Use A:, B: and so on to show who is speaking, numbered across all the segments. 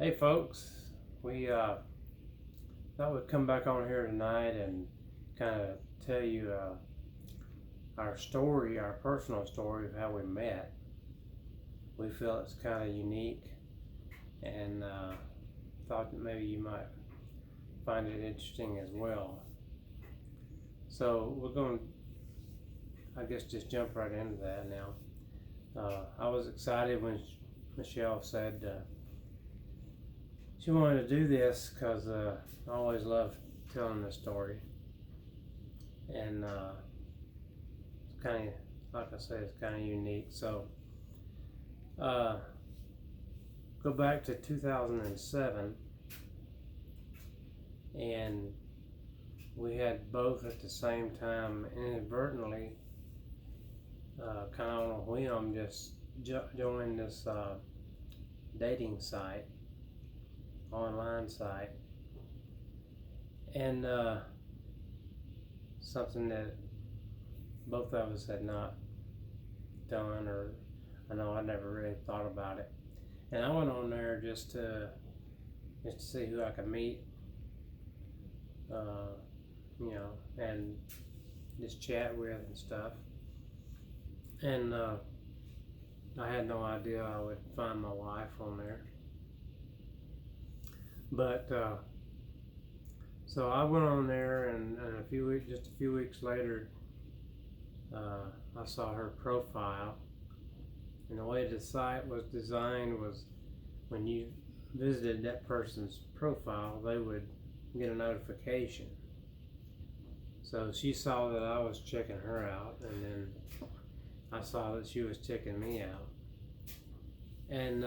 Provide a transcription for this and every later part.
A: Hey folks, we thought we'd come back on here tonight and kind of tell you our story, our personal story of how we met. We feel it's kind of unique and thought that maybe you might find it interesting as well. So we're going to, I guess, just jump right into that now. I was excited when Michelle said she wanted to do this because I always love telling this story, and it's kind of, like I say, it's kind of unique. So, uh, go back to 2007, and we had both at the same time inadvertently, kind of on a whim, just joined this dating site, online site, and something that both of us had not done, or I know I never really thought about it. And I went on there just to see who I could meet, and just chat with and stuff. And I had no idea I would find my wife on there. But so I went on there, and just a few weeks later, I saw her profile, and the way the site was designed was when you visited that person's profile, they would get a notification. So she saw that I was checking her out, and then I saw that she was checking me out. And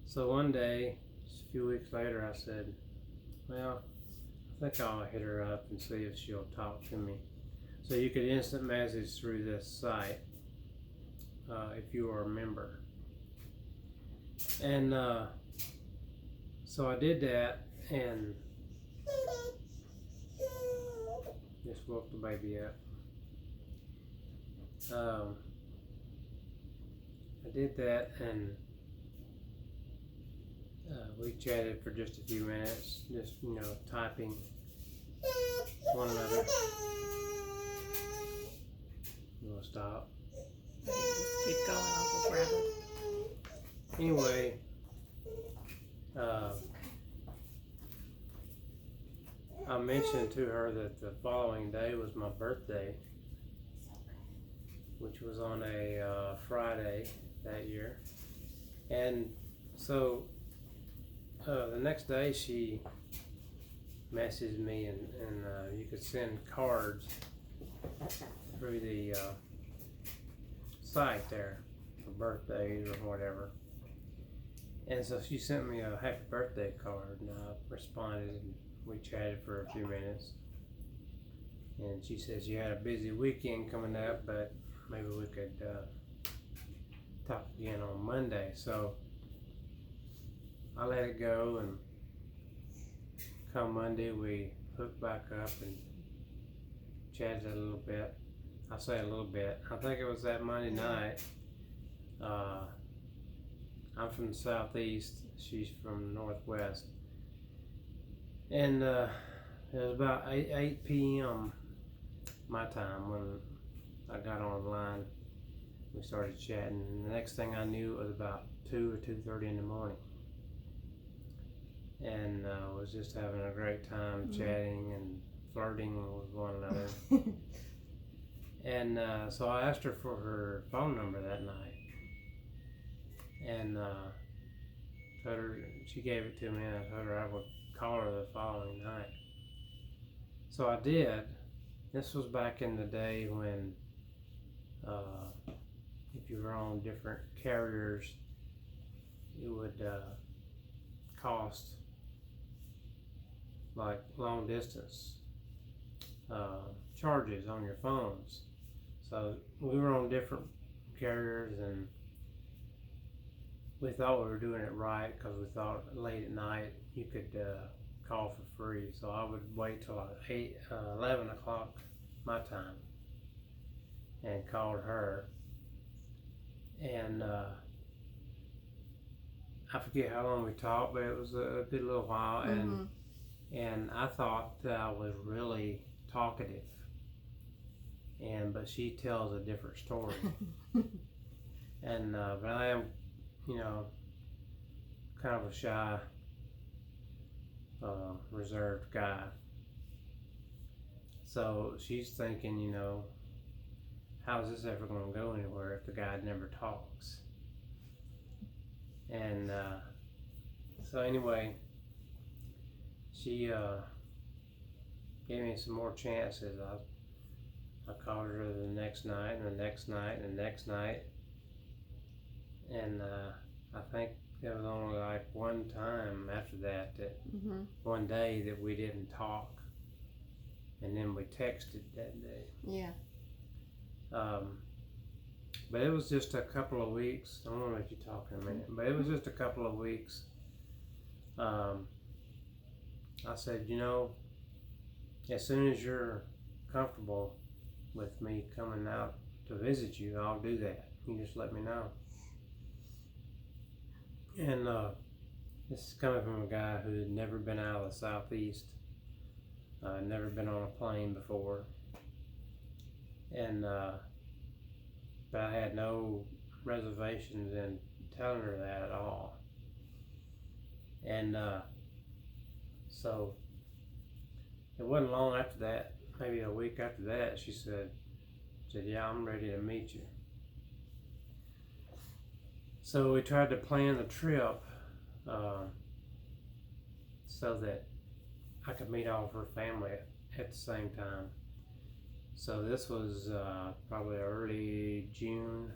A: so one day, just a few weeks later, I said, well, I think I'll hit her up and see if she'll talk to me. So you could instant message through this site if you are a member. And so I did that, and just woke the baby up. I did that, and we chatted for just a few minutes, just typing one another. You want to stop?
B: Keep going, Uncle Bradley.
A: Anyway, I mentioned to her that the following day was my birthday, which was on a Friday that year. And so the next day she messaged me, and you could send cards through the site there for birthdays or whatever. And so she sent me a happy birthday card, and I responded, and we chatted for a few minutes. And she says you had a busy weekend coming up, but maybe we could talk again on Monday. So I let it go, and come Monday we hooked back up and chatted a little bit. I say a little bit. I think it was that Monday night. I'm from the southeast. She's from the northwest. And it was about 8 p.m. my time when I got online. We started chatting, and the next thing I knew, it was about 2 or 2:30 in the morning. And was just having a great time chatting and flirting with one another. And so I asked her for her phone number that night, and told her, she gave it to me, and I told her I would call her the following night. So I did. This was back in the day when if you were on different carriers, it would cost like long distance charges on your phones. So we were on different carriers, and we thought we were doing it right because we thought late at night you could call for free. So I would wait till like 11 o'clock my time and called her. And I forget how long we talked, but it was a good little while, and I thought that I was really talkative, but she tells a different story, and but I am, you know, kind of a shy, reserved guy. So she's thinking, how's this ever going to go anywhere if the guy never talks? And so anyway, she gave me some more chances. I called her the next night, and the next night, and the next night, and I think there was only like one time after that one day that we didn't talk, and then we texted that day.
B: Yeah.
A: But it was just a couple of weeks. I want to let you talk in a minute, but it was just a couple of weeks. I said, as soon as you're comfortable with me coming out to visit you, I'll do that. You just let me know. And this is coming from a guy who had never been out of the Southeast, never been on a plane before, and but I had no reservations in telling her that at all. And so it wasn't long after that, maybe a week after that, she said, yeah, I'm ready to meet you. So we tried to plan the trip so that I could meet all of her family at the same time. So this was probably early June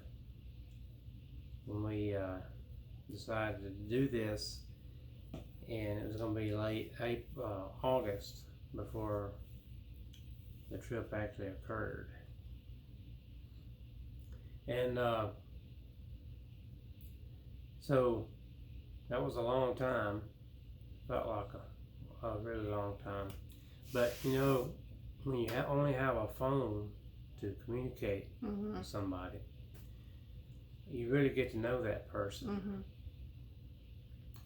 A: when we decided to do this, and it was going to be late August before the trip actually occurred. And so that was a long time, felt like a really long time. But when you only have a phone to communicate with somebody, you really get to know that person.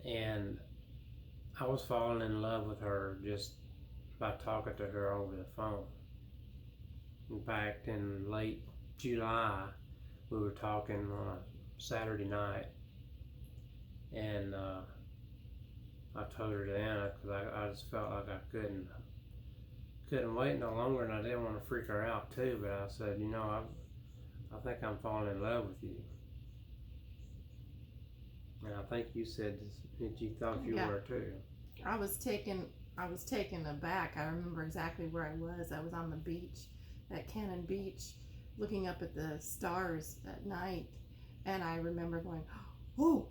A: And I was falling in love with her just by talking to her over the phone. In fact, in late July, we were talking on a Saturday night, and I told her then, because I just felt like I couldn't wait no longer, and I didn't want to freak her out too, but I said, I think I'm falling in love with you. And I think you said that you thought you were too.
B: I was taken aback. I remember exactly where I was. I was on the beach at Cannon Beach looking up at the stars at night, and I remember going, oh,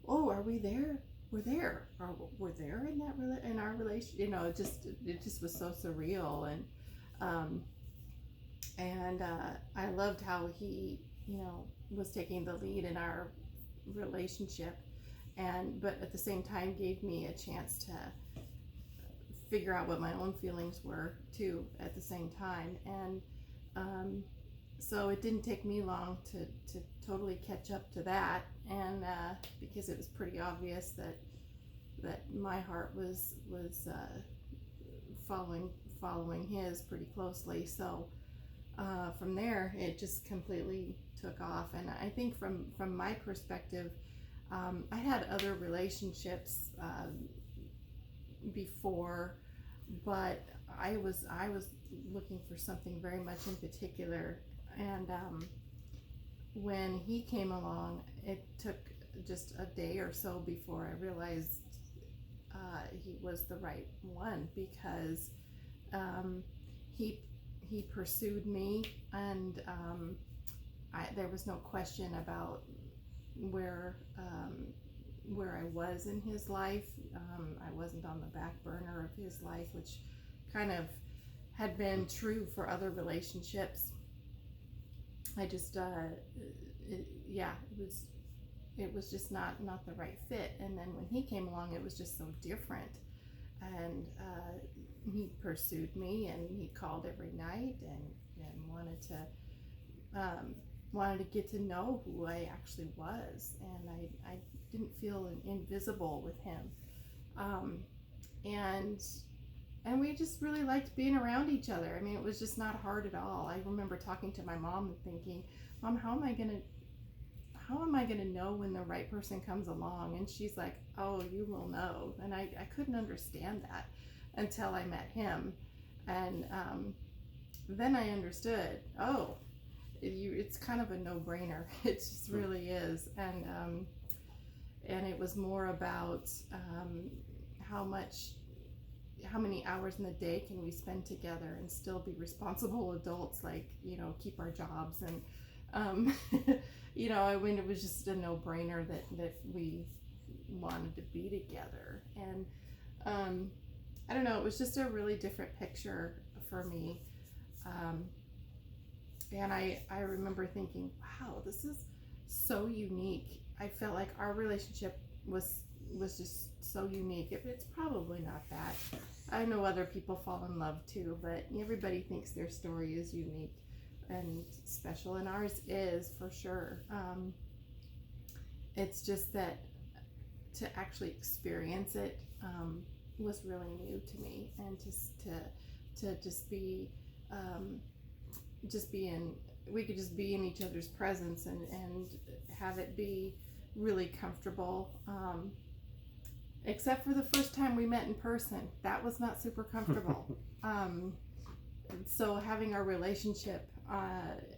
B: are we there? We're there. We're there in our relation. It just was so surreal, and I loved how he, was taking the lead in our relationship, but at the same time gave me a chance to figure out what my own feelings were too at the same time, and so it didn't take me long to totally catch up to that, and because it was pretty obvious that my heart was following his pretty closely. So from there it just completely took off. And I think from my perspective, I had other relationships before, but I was looking for something very much in particular, and when he came along, it took just a day or so before I realized he was the right one, because he pursued me, and there was no question about where I was in his life. I wasn't on the back burner of his life, which kind of had been true for other relationships. I just it was just not the right fit. And then when he came along, it was just so different, and he pursued me, and he called every night and wanted to wanted to get to know who I actually was, and I didn't feel invisible with him. Um, and we just really liked being around each other. I mean, it was just not hard at all. I remember talking to my mom and thinking, Mom, how am I gonna know when the right person comes along? And she's like, oh, you will know. And I couldn't understand that until I met him. And then I understood, oh, it's kind of a no-brainer. It just really is. And it was more about how many hours in the day can we spend together and still be responsible adults, like, keep our jobs. And I mean, it was just a no-brainer that we wanted to be together. And I don't know, it was just a really different picture for me. And I remember thinking, wow, this is so unique. I felt like our relationship was just so unique. It's probably not that. I know other people fall in love too, but everybody thinks their story is unique and special, and ours is for sure. It's just that to actually experience it was really new to me, and to just be we could just be in each other's presence and have it be really comfortable. Except for the first time we met in person, that was not super comfortable. So having our relationship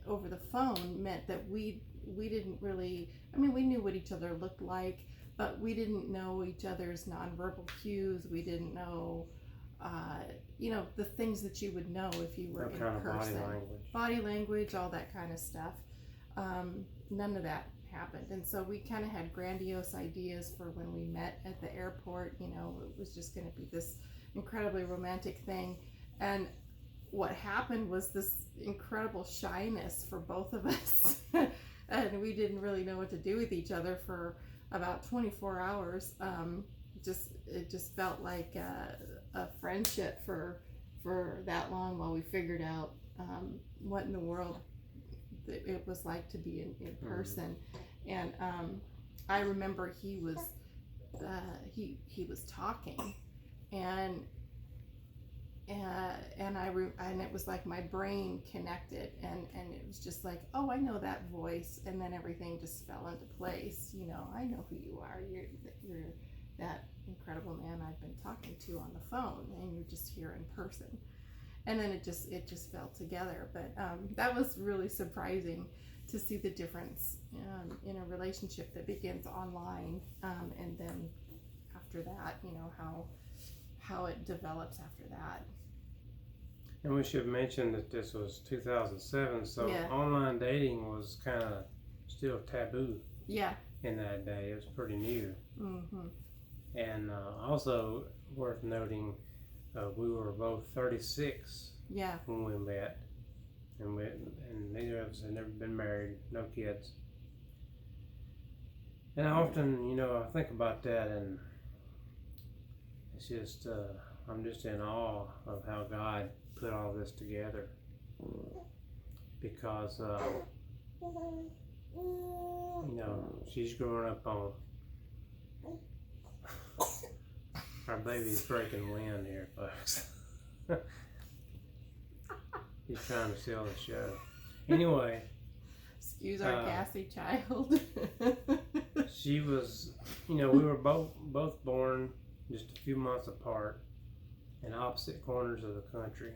B: over the phone meant that we didn't really, I mean, we knew what each other looked like, but we didn't know each other's nonverbal cues. We didn't know, the things that you would know if you were in person. Body language, all that kind of stuff. None of that happened. And so we kind of had grandiose ideas for when we met at the airport. It was just going to be this incredibly romantic thing. And what happened was this incredible shyness for both of us. And we didn't really know what to do with each other for about 24 hours. It just felt like a friendship for that long while we figured out what in the world it was like to be in person. And I remember he was talking, and it was like my brain connected, and it was just like, oh, I know that voice, and then everything just fell into place. I know who you are. You're that incredible man I've been talking to on the phone, and you're just here in person. And then it just fell together. But that was really surprising to see the difference in a relationship that begins online, and then after that, how it develops after that.
A: And we should mention that this was 2007, so
B: Yeah.
A: Online dating was kind of still taboo.
B: Yeah.
A: In that day, it was pretty new.
B: Mm-hmm.
A: And also worth noting, we were both 36
B: Yeah.
A: when we met, and neither of us had never been married, no kids. And I often, I think about that, and it's just, I'm just in awe of how God put all this together, because, she's growing up on, our baby's breaking wind here, folks. He's trying to sell the show. Anyway.
B: Excuse our gassy child.
A: She was, we were both born just a few months apart in opposite corners of the country.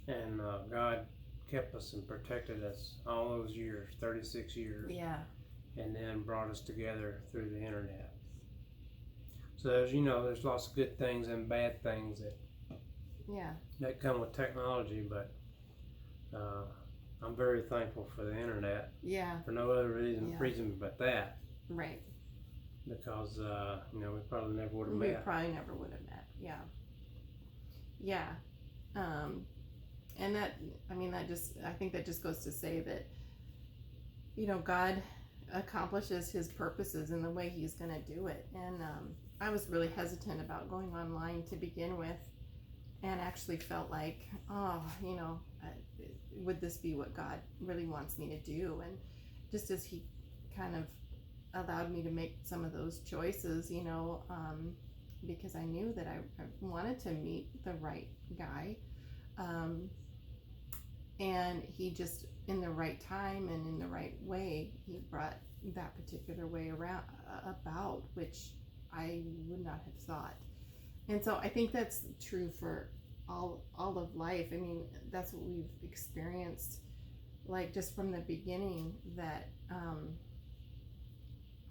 A: And God kept us and protected us all those years, 36 years.
B: Yeah.
A: And then brought us together through the internet. So as you know, there's lots of good things and bad things that come with technology, but I'm very thankful for the internet.
B: Yeah.
A: For no other reason but that.
B: Right.
A: Because we probably never would have met.
B: We probably never would have met. Yeah. Yeah. And that, I think that just goes to say that, God accomplishes his purposes in the way he's going to do it. And I was really hesitant about going online to begin with. and actually felt like, oh, would this be what God really wants me to do? And just as he kind of allowed me to make some of those choices, because I knew that I wanted to meet the right guy. And he just, in the right time and in the right way, he brought that particular way around about, which I would not have thought. And so I think that's true for all of life. I mean, that's what we've experienced, like just from the beginning. That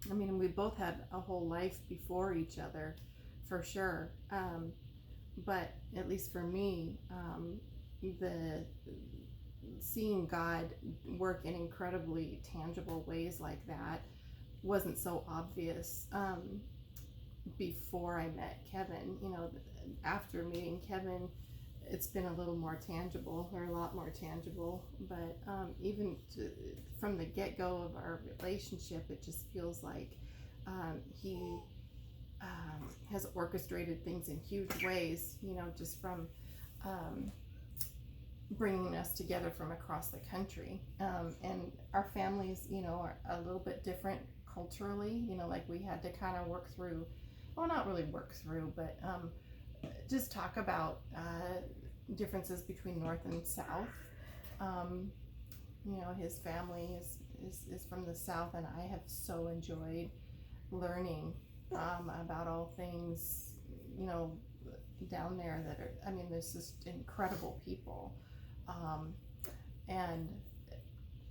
B: we both had a whole life before each other, for sure. But at least for me, the seeing God work in incredibly tangible ways like that wasn't so obvious before I met Kevin. After meeting Kevin, it's been a little more tangible, or a lot more tangible. But even from the get-go of our relationship, it just feels like he has orchestrated things in huge ways, just from bringing us together from across the country. And our families, are a little bit different culturally, like we had to kind of work through, well, not really work through, but just talk about differences between North and South. His family is from the South, and I have so enjoyed learning about all things, down there that are, there's just incredible people.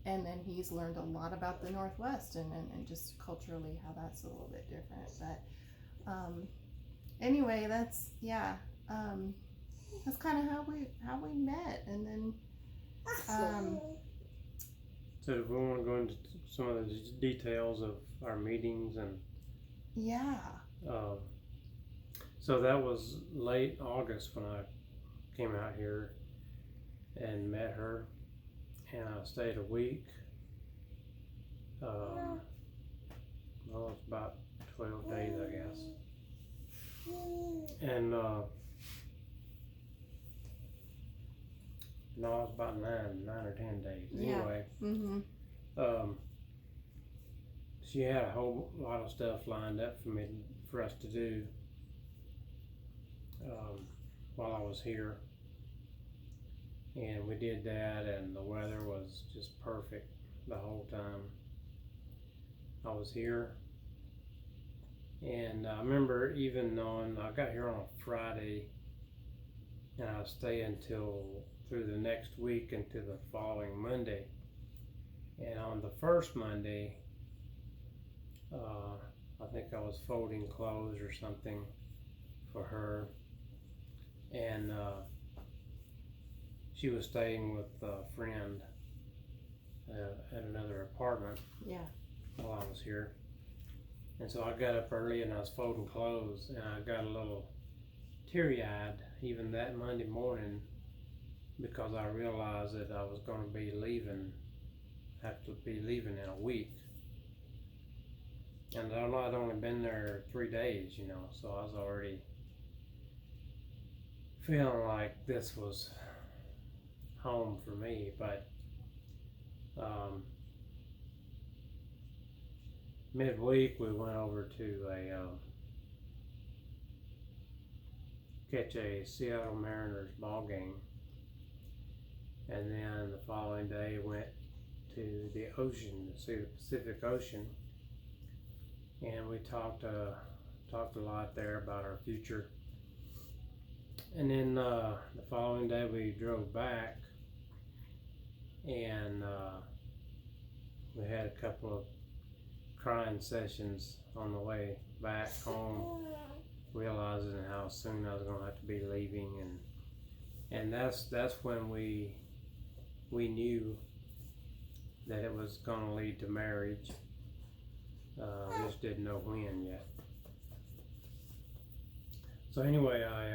B: And then he's learned a lot about the Northwest and just culturally how that's a little bit different. But anyway, that's kind of how we met. And then
A: so if we want to go into some of the details of our meetings and so that was late August when I came out here and met her, and I stayed a week. Well, it's about 12 days, I guess. And no, it's about 9 or 10 days. Anyway, she had a whole lot of stuff lined up for us to do while I was here. And we did that, and the weather was just perfect the whole time I was here. And I remember even I got here on a Friday, and I stayed through the next week into the following Monday. And on the first Monday, I think I was folding clothes or something for her, and she was staying with a friend at another apartment while I was here. And so I got up early and I was folding clothes, and I got a little teary-eyed even that Monday morning, because I realized that I was going to have to be leaving in a week. And I'd only been there 3 days, so I was already feeling like this was home for me. But midweek we went over to catch a Seattle Mariners ball game, and then the following day went to the ocean to see the Pacific Ocean, and we talked a lot there about our future. And then the following day we drove back, and we had a couple of crying sessions on the way back home, realizing how soon I was going to have to be leaving, and that's when we knew that it was going to lead to marriage. We just didn't know when yet. So anyway, I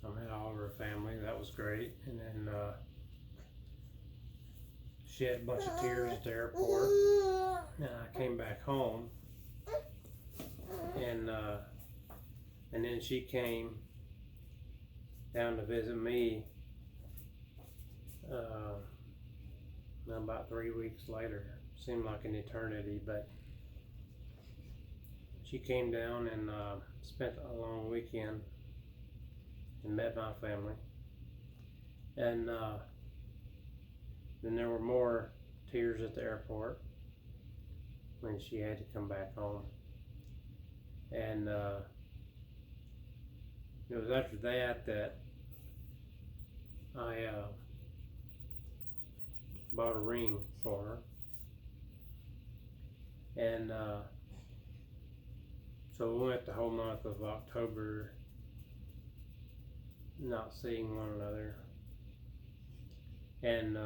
A: met all of her family. That was great. And then shed a bunch of tears at the airport. And I came back home, and then she came down to visit me about 3 weeks later. Seemed like an eternity, but she came down and spent a long weekend and met my family. And then there were more tears at the airport when she had to come back home. And it was after that I bought a ring for her. And so we went the whole month of October not seeing one another. And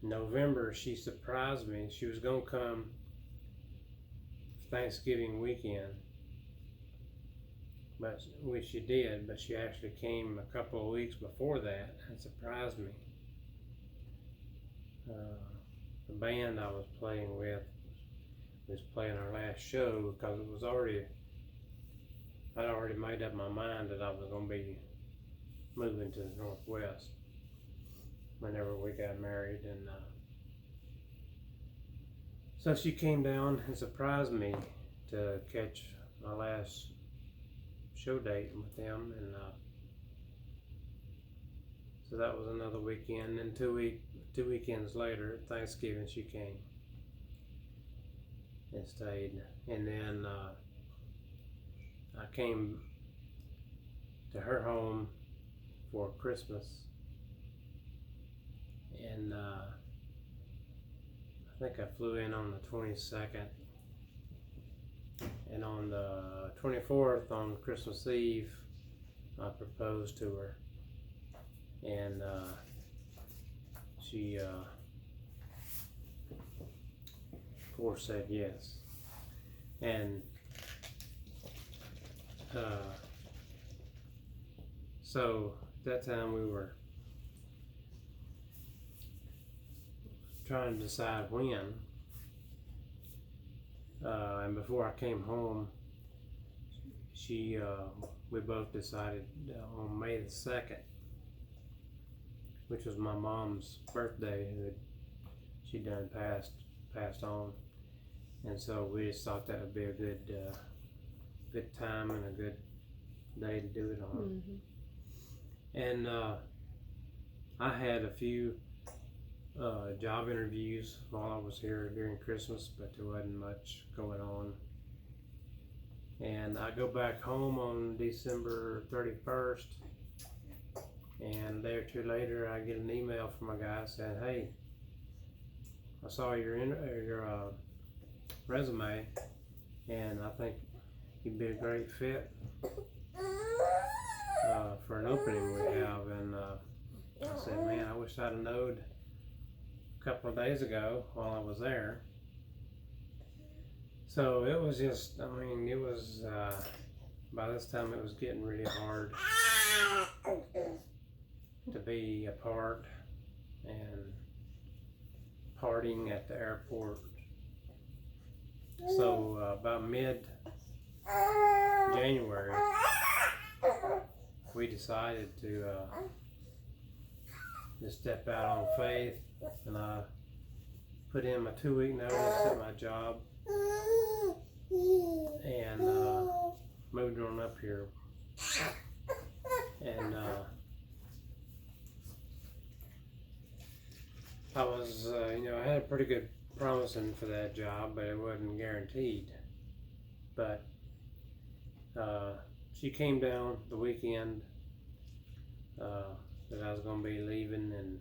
A: November, she surprised me. She was gonna come Thanksgiving weekend, which she did, but she actually came a couple of weeks before that and surprised me. The band I was playing with was playing our last show because I'd already made up my mind that I was going to be moving to the Northwest whenever we got married. And so she came down and surprised me to catch my last show date with them. And so that was another weekend. And two weekends later, Thanksgiving, she came and stayed. And then I came to her home for Christmas, and I think I flew in on the 22nd, and on the 24th, on Christmas Eve, I proposed to her, and she of course said yes. And so at that time we were trying to decide when, and before I came home, we both decided on May the 2nd, which was my mom's birthday, she done passed on, and so we just thought that would be a good time and a good day to do it on.
B: Mm-hmm.
A: And I had a few job interviews while I was here during Christmas, but there wasn't much going on. And I go back home on December 31st, and a day or two later I get an email from a guy saying, "Hey, I saw your resume, and I think you'd be a great fit for an opening we have." And I said, "Man, I wish I'd have known a couple of days ago while I was there." So it was just, it was, by this time it was getting really hard to be apart and partying at the airport. So about mid-January, we decided to just step out on faith, and I put in my 2-week notice at my job and moved on up here. And I was, I had a pretty good promising for that job, but it wasn't guaranteed. But she came down the weekend that I was going to be leaving, and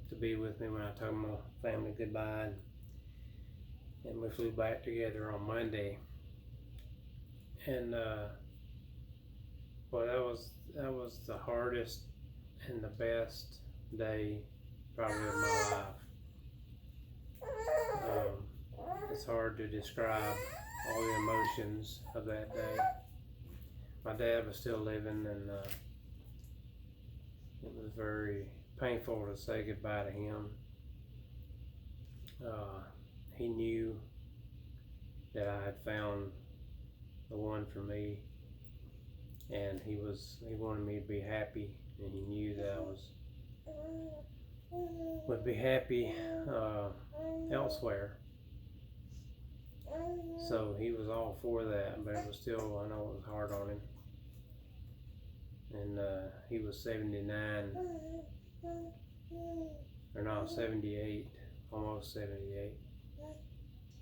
A: to be with me when I told my family goodbye, and we flew back together on Monday. And well, that was the hardest and the best day probably of my life. It's hard to describe all the emotions of that day. My dad was still living, and it was very painful to say goodbye to him. He knew that I had found the one for me, and he wanted me to be happy, and he knew that would be happy elsewhere. So he was all for that, but it was still, I know it was hard on him. And he was 79, or no, 78, almost 78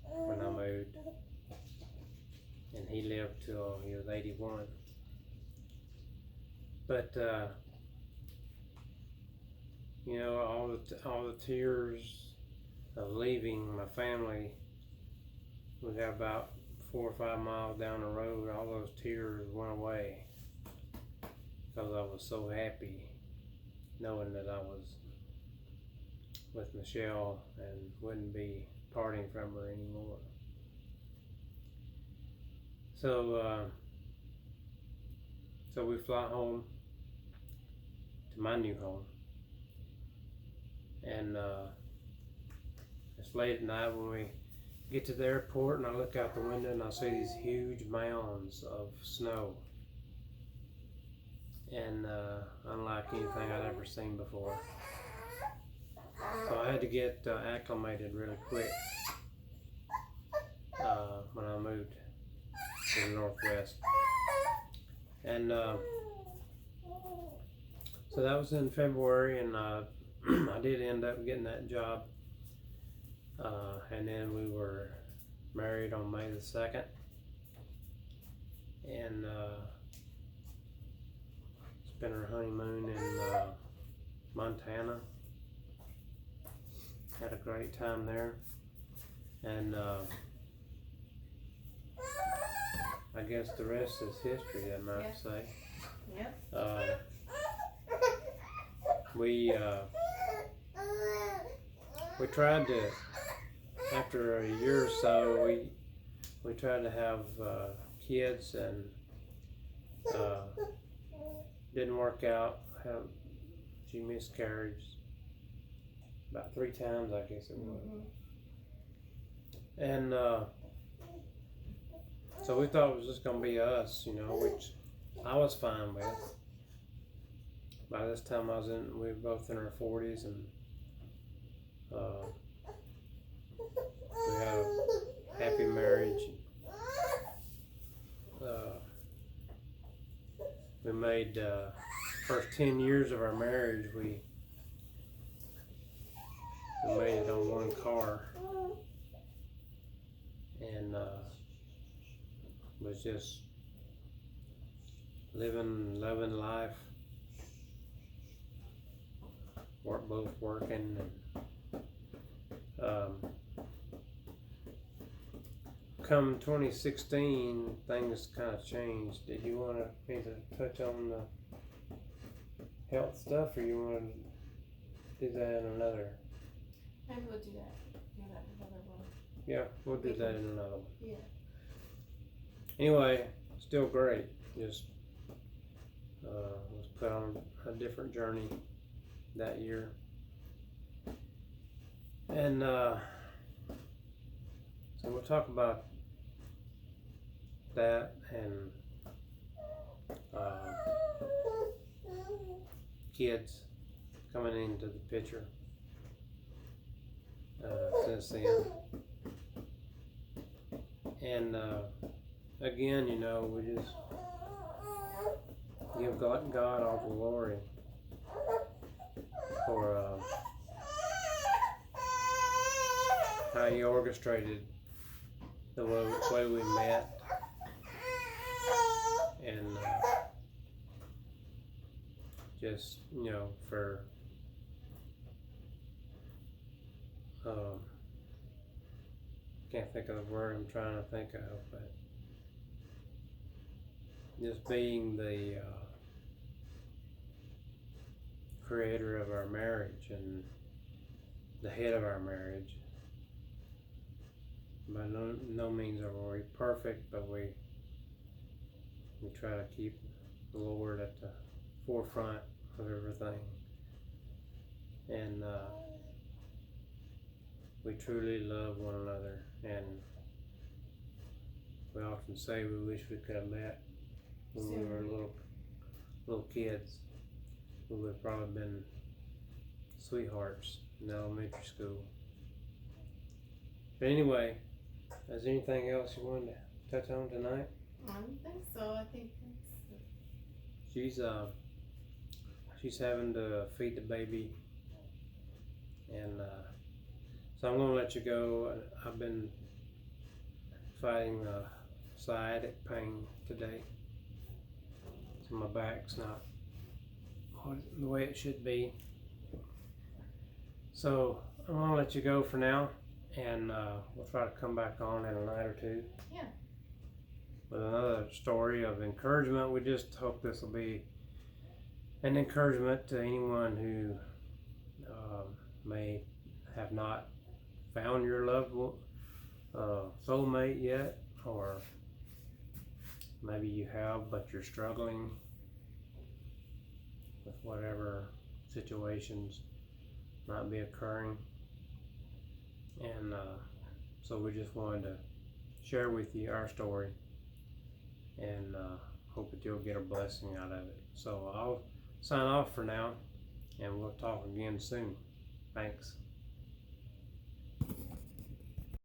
A: when I moved. And he lived till he was 81. But you know, all the tears of leaving my family. We got about 4 or 5 miles down the road. All those tears went away because I was so happy knowing that I was with Michelle and wouldn't be parting from her anymore. So we fly home to my new home, and it's late at night when we get to the airport, and I look out the window and I see these huge mounds of snow, and unlike anything I'd ever seen before. So I had to get acclimated really quick when I moved to the Northwest. And so that was in February, and I did end up getting that job. And then we were married on May the 2nd. And spent our honeymoon in Montana. Had a great time there. And I guess the rest is history, I might say.
B: Yep.
A: We tried to, after a year or so, we tried to have kids, and didn't work out. She miscarried about 3 times, I guess it was. And so we thought it was just gonna be us, you know, which I was fine with. By this time we were both in our 40s, and we had a happy marriage. We made first 10 years of our marriage, we made it on one car, and was just loving life. Both working, and come 2016, things kind of changed. Did you want me to touch on the health stuff, or you want to do that in another?
B: Maybe we'll do that. Do that in another one.
A: Yeah, we'll do that in another one.
B: Yeah.
A: Anyway, still great. Just was put on a different journey that year, and so we'll talk about that, and kids coming into the picture since then. And again, you know, we just give God all the glory for how He orchestrated the way we met, and just, you know, for can't think of the word I'm trying to think of, but just being the creator of our marriage and the head of our marriage. By no means are we perfect, but we try to keep the Lord at the forefront of everything, and we truly love one another. And we often say we wish we could have met when we were little kids. We would have probably been sweethearts in elementary school. But anyway, is there anything else you wanted to touch on tonight?
B: I don't think so. I think
A: She's having to feed the baby, and so I'm gonna let you go. I've been fighting sciatic pain today, so my back's not the way it should be. So I'm gonna let you go for now, and we'll try to come back on in a night or two.
B: Yeah.
A: With another story of encouragement. We just hope this will be an encouragement to anyone who may have not found your loved soulmate yet, or maybe you have but you're struggling with whatever situations might be occurring. And so we just wanted to share with you our story, and hope that you'll get a blessing out of it. So I'll sign off for now, and we'll talk again soon. Thanks.